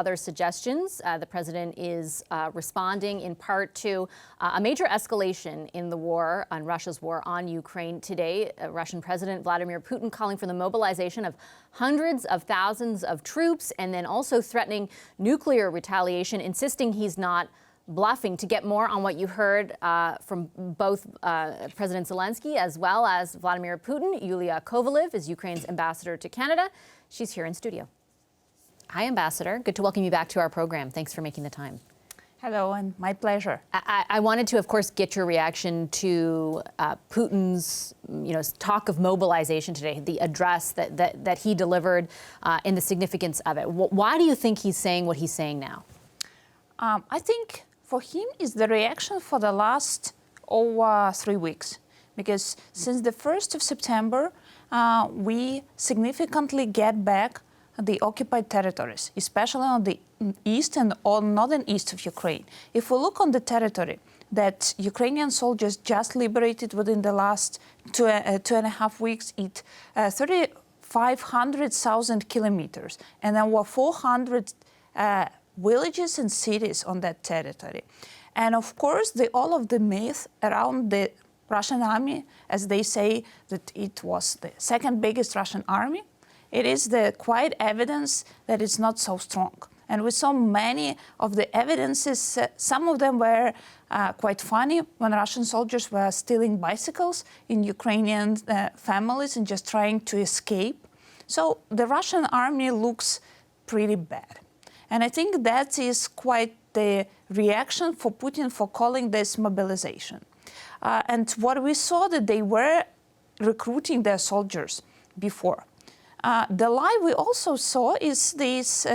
Other suggestions. The president is responding in part to a major escalation in the war, on Russia's war on Ukraine today. Russian President Vladimir Putin calling for the mobilization of hundreds of thousands of troops and then also threatening nuclear retaliation, insisting he's not bluffing. To get more on what you heard from both President Zelensky as well as Vladimir Putin, Yulia Kovaliv is Ukraine's ambassador to Canada. She's here in studio. Hi, Ambassador. Good to welcome you back to our program. Thanks for making the time. Hello, and my pleasure. I wanted to, of course, get your reaction to Putin's, talk of mobilization today, the address that he delivered, and the significance of it. Why do you think he's saying what he's saying now? I think for him is the reaction for the last over 3 weeks, because since the 1st of September, we significantly get back the occupied territories, especially on the east and on northern east of Ukraine. If we look on the territory that Ukrainian soldiers just liberated within the last two and a half weeks, it 3,500,000 kilometers, and there were 400 villages and cities on that territory. And of course, all of the myth around the Russian army, as they say that it was the second biggest Russian army, it is the quiet evidence that it's not so strong. And we saw many of the evidences, some of them were quite funny, when Russian soldiers were stealing bicycles in Ukrainian families and just trying to escape. So the Russian army looks pretty bad. And I think that is quite the reaction for Putin for calling this mobilization. And what we saw that they were recruiting their soldiers before. The lie we also saw is these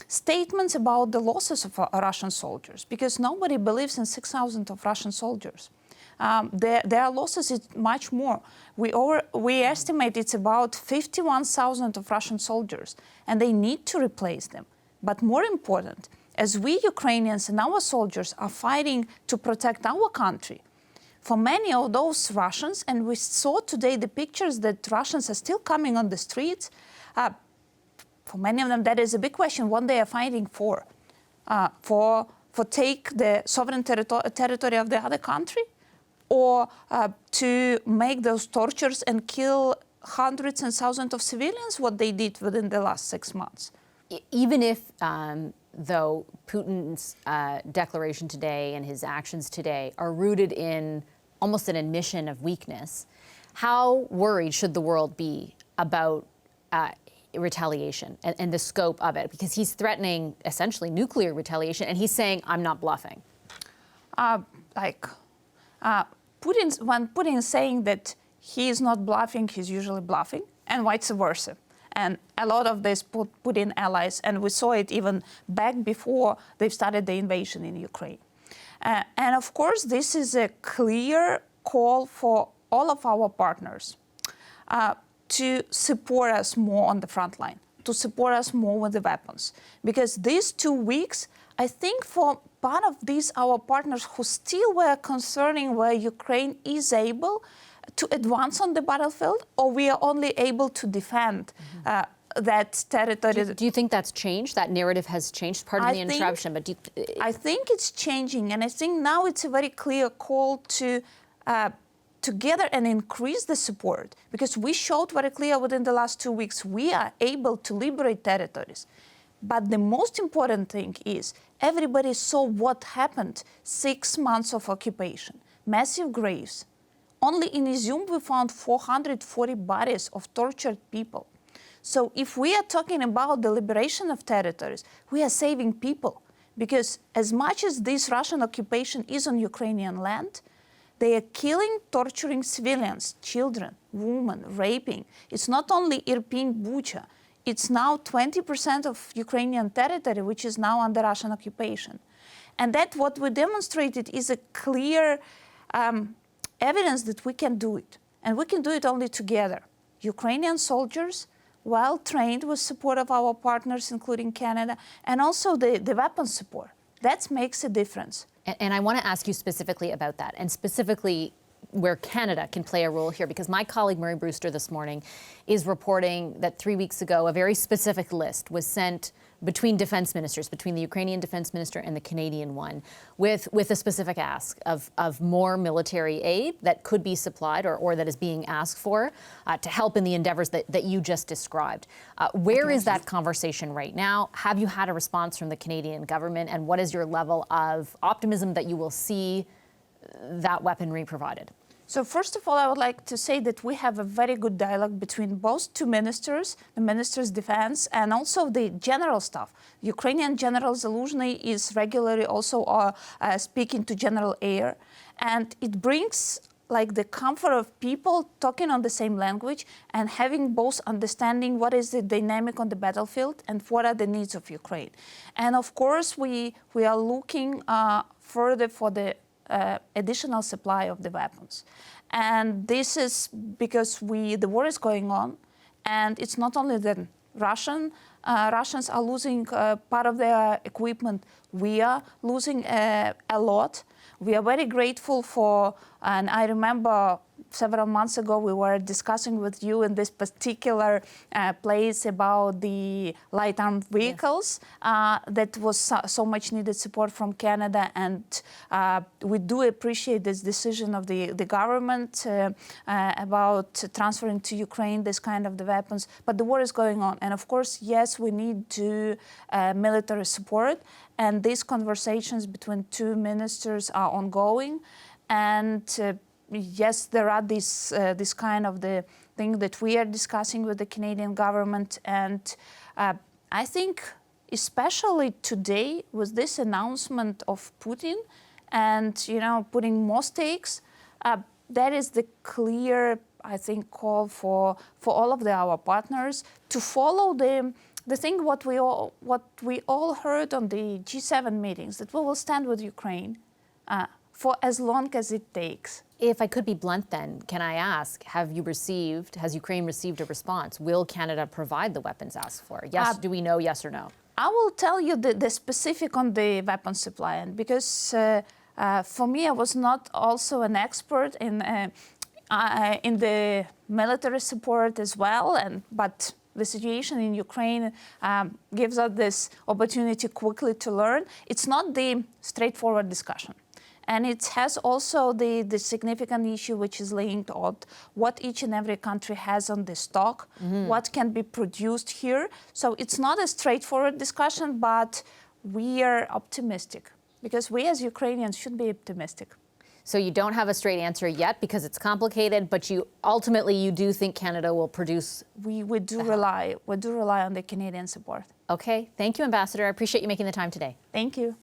statements about the losses of Russian soldiers, because nobody believes in 6,000 of Russian soldiers. Their losses is much more. We estimate it's about 51,000 of Russian soldiers, and they need to replace them. But more important, as we Ukrainians and our soldiers are fighting to protect our country, for many of those Russians, and we saw today the pictures that Russians are still coming on the streets, for many of them that is a big question, what they are fighting for take the sovereign territory of the other country, or to make those tortures and kill hundreds and thousands of civilians, what they did within the last 6 months. Even if, though, Putin's declaration today and his actions today are rooted in almost an admission of weakness, how worried should the world be about retaliation and the scope of it? Because he's threatening essentially nuclear retaliation, and he's saying, I'm not bluffing. When Putin is saying that he is not bluffing, he's usually bluffing, and vice versa. And a lot of this Putin allies, and we saw it even back before they started the invasion in Ukraine. And of course, this is a clear call for all of our partners to support us more on the front line, to support us more with the weapons. Because these 2 weeks, I think for part of these, our partners who still were concerning where Ukraine is able to advance on the battlefield, or we are only able to defend that territory. Do you think that's changed? That narrative has changed? Pardon the interruption, but I think it's changing, and I think now it's a very clear call to together and increase the support, because we showed very clear within the last 2 weeks we are able to liberate territories. But the most important thing is everybody saw what happened 6 months of occupation, massive graves. Only in Izium we found 440 bodies of tortured people. So if we are talking about the liberation of territories, we are saving people. Because as much as this Russian occupation is on Ukrainian land, they are killing, torturing civilians, children, women, raping. It's not only Irpin, Bucha. It's now 20% of Ukrainian territory, which is now under Russian occupation. And that what we demonstrated is a clear evidence that we can do it. And we can do it only together. Ukrainian soldiers, well-trained with support of our partners, including Canada, and also the weapons support. That makes a difference. And I want to ask you specifically about that, and specifically where Canada can play a role here? Because my colleague Murray Brewster this morning is reporting that 3 weeks ago, a very specific list was sent between defense ministers, between the Ukrainian defense minister and the Canadian one, with a specific ask of more military aid that could be supplied or that is being asked for to help in the endeavors that you just described. Where is that conversation right now? Have you had a response from the Canadian government? And what is your level of optimism that you will see that weaponry provided? So first of all, I would like to say that we have a very good dialogue between both two ministers, the Minister's Defense and also the General Staff. Ukrainian General Zaluzhny is regularly also speaking to General Ayer, and it brings like the comfort of people talking on the same language and having both understanding what is the dynamic on the battlefield and what are the needs of Ukraine. And of course, we are looking further for the additional supply of the weapons. And this is because the war is going on, and it's not only that Russians are losing part of their equipment, we are losing a lot. We are very grateful for, and I remember several months ago we were discussing with you in this particular place about the light armed vehicles. Yes. That was so much needed support from Canada, and we do appreciate this decision of the government about transferring to Ukraine this kind of the weapons. But the war is going on, and of course, yes, we need military support, and these conversations between two ministers are ongoing, and yes, there are this kind of the thing that we are discussing with the Canadian government, and I think especially today with this announcement of Putin and putting more stakes, that is the clear, I think, call for all of our partners to follow the thing what we all heard on the G7 meetings, that we will stand with Ukraine for as long as it takes. If I could be blunt then, can I ask, has Ukraine received a response? Will Canada provide the weapons asked for? Yes, do we know, yes or no? I will tell you the specific on the weapon supply, and because for me, I was not also an expert in the military support as well, but the situation in Ukraine gives us this opportunity quickly to learn. It's not the straightforward discussion. And it has also the significant issue which is linked on what each and every country has on the stock, what can be produced here. So it's not a straightforward discussion, but we are optimistic because we as Ukrainians should be optimistic. So you don't have a straight answer yet because it's complicated, but ultimately you do think Canada will produce. We do rely on the Canadian support. Okay, thank you, Ambassador. I appreciate you making the time today. Thank you.